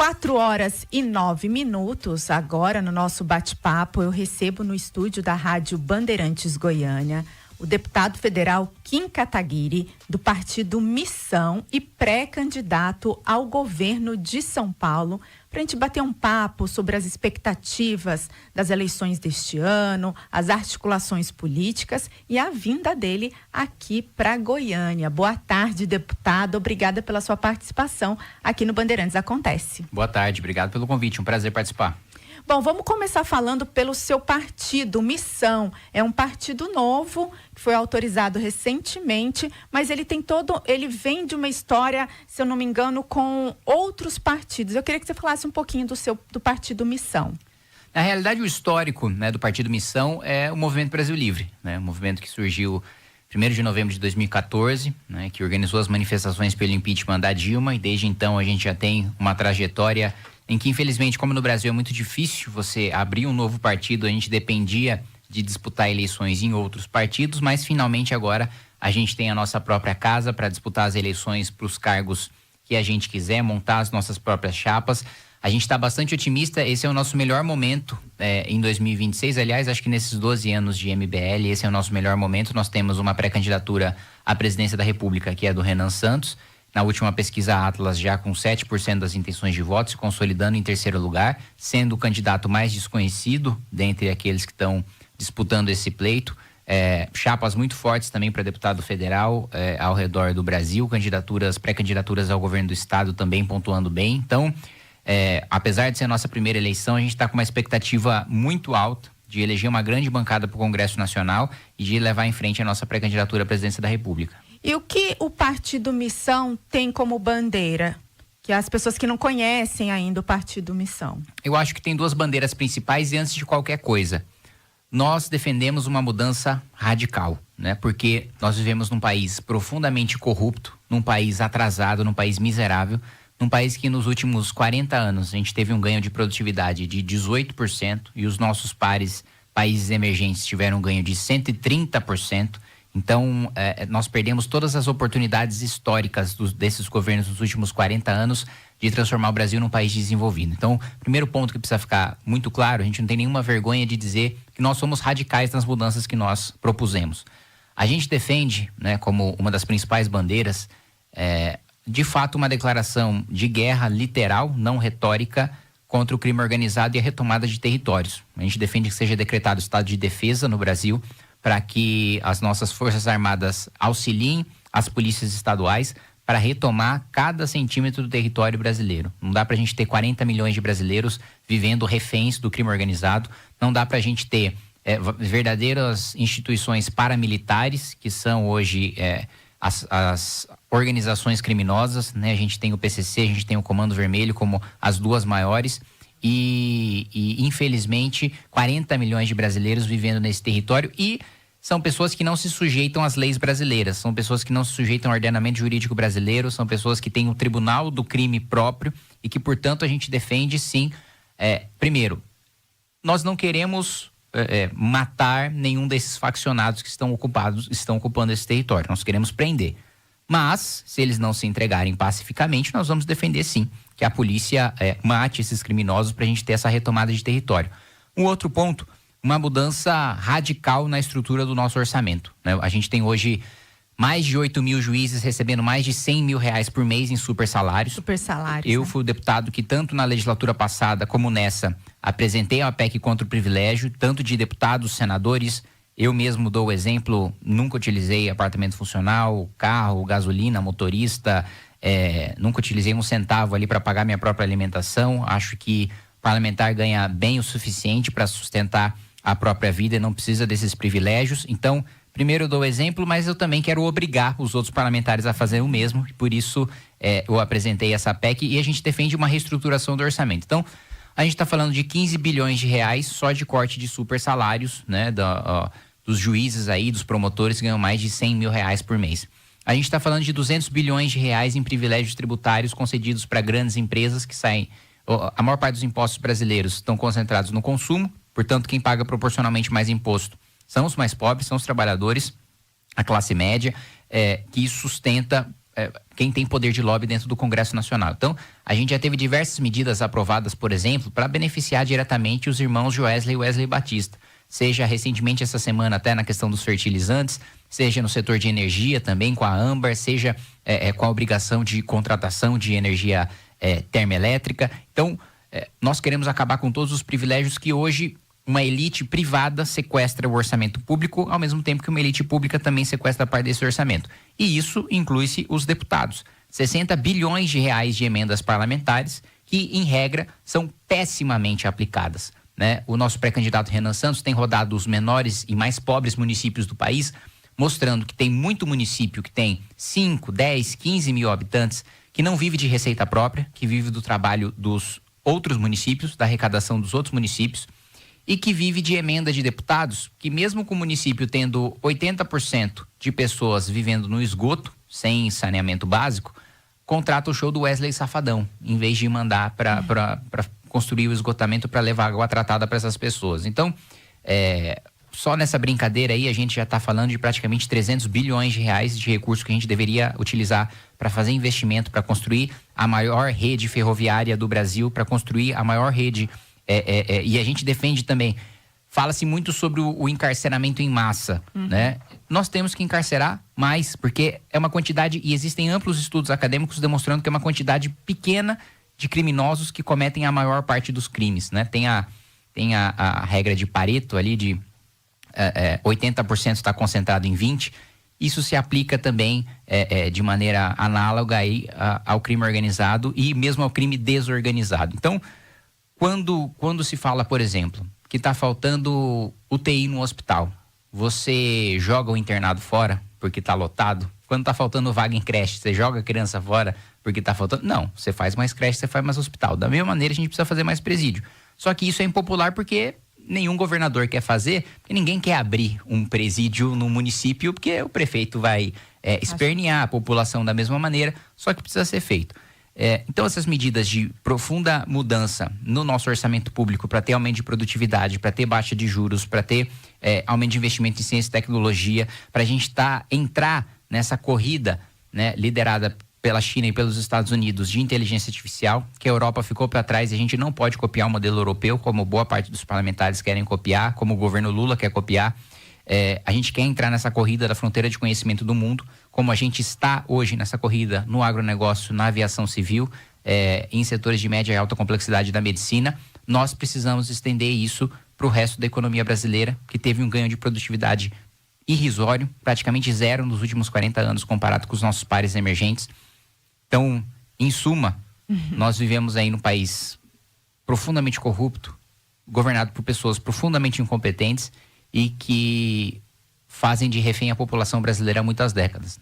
4h09. Agora, no nosso bate-papo, eu recebo no estúdio da Rádio Bandeirantes Goiânia o deputado federal Kim Kataguiri, do partido Missão e pré-candidato ao governo de São Paulo, para a gente bater um papo sobre as expectativas das eleições deste ano, as articulações políticas e a vinda dele aqui para Goiânia. Boa tarde, deputado. Obrigada pela sua participação aqui no Bandeirantes Acontece. Boa tarde, obrigado pelo convite. Um prazer participar. Bom, vamos começar falando pelo seu partido, Missão. É um partido novo, que foi autorizado recentemente, mas ele vem de uma história, se eu não me engano, com outros partidos. Eu queria que você falasse um pouquinho do partido Missão. Na realidade, o histórico, do partido Missão é o Movimento Brasil Livre, um movimento que surgiu 1º de novembro de 2014, que organizou as manifestações pelo impeachment da Dilma, e desde então a gente já tem uma trajetória em que, infelizmente, como no Brasil é muito difícil você abrir um novo partido, a gente dependia de disputar eleições em outros partidos, mas finalmente agora a gente tem a nossa própria casa para disputar as eleições para os cargos que a gente quiser, montar as nossas próprias chapas. A gente está bastante otimista, esse é o nosso melhor momento em 2026. Aliás, acho que nesses 12 anos de MBL, esse é o nosso melhor momento. Nós temos uma pré-candidatura à presidência da República, que é a do Renan Santos. Na última pesquisa Atlas, já com 7% das intenções de voto, se consolidando em terceiro lugar, sendo o candidato mais desconhecido dentre aqueles que estão disputando esse pleito. Chapas muito fortes também para deputado federal ao redor do Brasil, pré-candidaturas ao governo do estado também pontuando bem. Então, apesar de ser a nossa primeira eleição, a gente está com uma expectativa muito alta de eleger uma grande bancada para o Congresso Nacional e de levar em frente a nossa pré-candidatura à presidência da República. E o que o partido Missão tem como bandeira? Que as pessoas que não conhecem ainda o partido Missão. Eu acho que tem duas bandeiras principais e antes de qualquer coisa, nós defendemos uma mudança radical, Porque nós vivemos num país profundamente corrupto, num país atrasado, num país miserável, num país que nos últimos 40 anos a gente teve um ganho de produtividade de 18% e os nossos países emergentes tiveram um ganho de 130%. Então, nós perdemos todas as oportunidades históricas desses governos dos últimos 40 anos de transformar o Brasil num país desenvolvido. Então, primeiro ponto que precisa ficar muito claro, a gente não tem nenhuma vergonha de dizer que nós somos radicais nas mudanças que nós propusemos. A gente defende, como uma das principais bandeiras, de fato uma declaração de guerra literal, não retórica, contra o crime organizado e a retomada de territórios. A gente defende que seja decretado estado de defesa no Brasil, para que as nossas Forças Armadas auxiliem as polícias estaduais para retomar cada centímetro do território brasileiro. Não dá para a gente ter 40 milhões de brasileiros vivendo reféns do crime organizado, não dá para a gente ter verdadeiras instituições paramilitares, que são hoje as organizações criminosas, A gente tem o PCC, a gente tem o Comando Vermelho como as duas maiores, e infelizmente 40 milhões de brasileiros vivendo nesse território e são pessoas que não se sujeitam às leis brasileiras, são pessoas que não se sujeitam ao ordenamento jurídico brasileiro, são pessoas que têm um tribunal do crime próprio e que, portanto, a gente defende sim, primeiro, nós não queremos matar nenhum desses faccionados que estão ocupando esse território, nós queremos prender. Mas, se eles não se entregarem pacificamente, nós vamos defender sim que a polícia mate esses criminosos para a gente ter essa retomada de território. Um outro ponto, uma mudança radical na estrutura do nosso orçamento. A gente tem hoje mais de 8 mil juízes recebendo mais de 100 mil reais por mês em super salários. Eu fui o deputado que tanto na legislatura passada como nessa apresentei a PEC contra o privilégio, tanto de deputados, senadores. Eu mesmo dou o exemplo, nunca utilizei apartamento funcional, carro, gasolina, motorista, nunca utilizei um centavo ali para pagar minha própria alimentação. Acho que o parlamentar ganha bem o suficiente para sustentar a própria vida e não precisa desses privilégios. Então, primeiro eu dou o exemplo, mas eu também quero obrigar os outros parlamentares a fazer o mesmo. Por isso, eu apresentei essa PEC e a gente defende uma reestruturação do orçamento. Então, a gente está falando de 15 bilhões de reais só de corte de super salários, dos juízes aí, dos promotores que ganham mais de 100 mil reais por mês. A gente está falando de 200 bilhões de reais em privilégios tributários concedidos para grandes empresas que saem. A maior parte dos impostos brasileiros estão concentrados no consumo, portanto, quem paga proporcionalmente mais imposto são os mais pobres, são os trabalhadores, a classe média, que sustenta quem tem poder de lobby dentro do Congresso Nacional. Então, a gente já teve diversas medidas aprovadas, por exemplo, para beneficiar diretamente os irmãos Joesley e Wesley Batista. Seja recentemente essa semana até na questão dos fertilizantes, seja no setor de energia também com a Âmbar, seja com a obrigação de contratação de energia termoelétrica. Então, nós queremos acabar com todos os privilégios que hoje uma elite privada sequestra o orçamento público, ao mesmo tempo que uma elite pública também sequestra parte desse orçamento. E isso inclui-se os deputados. 60 bilhões de reais de emendas parlamentares que, em regra, são pessimamente aplicadas, né? O nosso pré-candidato Renan Santos tem rodado os menores e mais pobres municípios do país, mostrando que tem muito município que tem 5, 10, 15 mil habitantes, que não vive de receita própria, que vive do trabalho dos outros municípios, da arrecadação dos outros municípios, e que vive de emenda de deputados, que mesmo com o município tendo 80% de pessoas vivendo no esgoto, sem saneamento básico, contrata o show do Wesley Safadão, em vez de mandar para construir o esgotamento para levar água tratada para essas pessoas. Então, só nessa brincadeira aí a gente já está falando de praticamente 300 bilhões de reais de recursos que a gente deveria utilizar para fazer investimento, para construir a maior rede ferroviária do Brasil, para construir a maior rede. E a gente defende também, fala-se muito sobre o encarceramento em massa, né? Nós temos que encarcerar mais, porque é uma quantidade, e existem amplos estudos acadêmicos demonstrando que é uma quantidade pequena de criminosos que cometem a maior parte dos crimes, né? Tem a regra de Pareto ali de 80% está concentrado em 20%. Isso se aplica também de maneira análoga aí, ao crime organizado e mesmo ao crime desorganizado. Então, quando se fala, por exemplo, que está faltando UTI no hospital, você joga o internado fora porque está lotado? Quando está faltando vaga em creche, você joga a criança fora porque está faltando? Não, você faz mais creche, você faz mais hospital. Da mesma maneira, a gente precisa fazer mais presídio. Só que isso é impopular porque nenhum governador quer fazer, porque ninguém quer abrir um presídio no município, porque o prefeito vai espernear a população da mesma maneira, só que precisa ser feito. Então, essas medidas de profunda mudança no nosso orçamento público para ter aumento de produtividade, para ter baixa de juros, para ter aumento de investimento em ciência e tecnologia, para a gente entrar nessa corrida, né, liderada pela China e pelos Estados Unidos de inteligência artificial, que a Europa ficou para trás e a gente não pode copiar o modelo europeu, como boa parte dos parlamentares querem copiar, como o governo Lula quer copiar. A gente quer entrar nessa corrida da fronteira de conhecimento do mundo, como a gente está hoje nessa corrida no agronegócio, na aviação civil, em setores de média e alta complexidade da medicina. Nós precisamos estender isso para o resto da economia brasileira, que teve um ganho de produtividade irrisório, praticamente zero nos últimos 40 anos, comparado com os nossos pares emergentes. Então, em suma, nós vivemos aí num país profundamente corrupto, governado por pessoas profundamente incompetentes e que fazem de refém a população brasileira há muitas décadas.